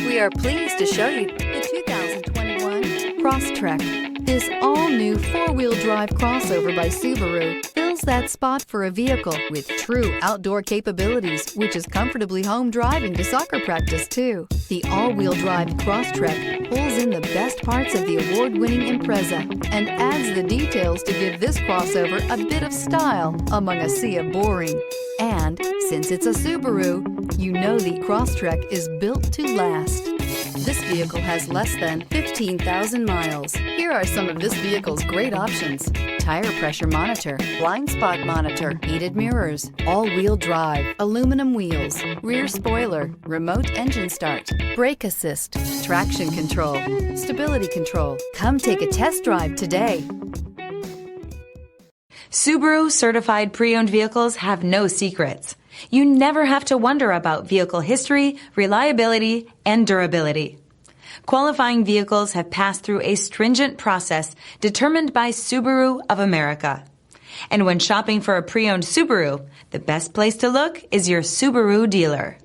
We are pleased to show you the 2021 Crosstrek. This all-new four-wheel drive crossover by Subaru fills that spot for a vehicle with true outdoor capabilities, which is comfortably home driving to soccer practice too. The all-wheel drive Crosstrek pulls in the best parts of the award-winning Impreza and adds the details to give this crossover a bit of style among a sea of boring. And since it's a Subaru, you know the Crosstrek is built to last. This vehicle has less than 15,000 miles. Here are some of this vehicle's great options: tire pressure monitor, blind spot monitor, heated mirrors, all-wheel drive, aluminum wheels, rear spoiler, remote engine start, brake assist, traction control, stability control. Come take a test drive today. Subaru certified pre-owned vehicles have no secrets. You never have to wonder about vehicle history, reliability, and durability. Qualifying vehicles have passed through a stringent process determined by Subaru of America. And when shopping for a pre-owned Subaru, the best place to look is your Subaru dealer.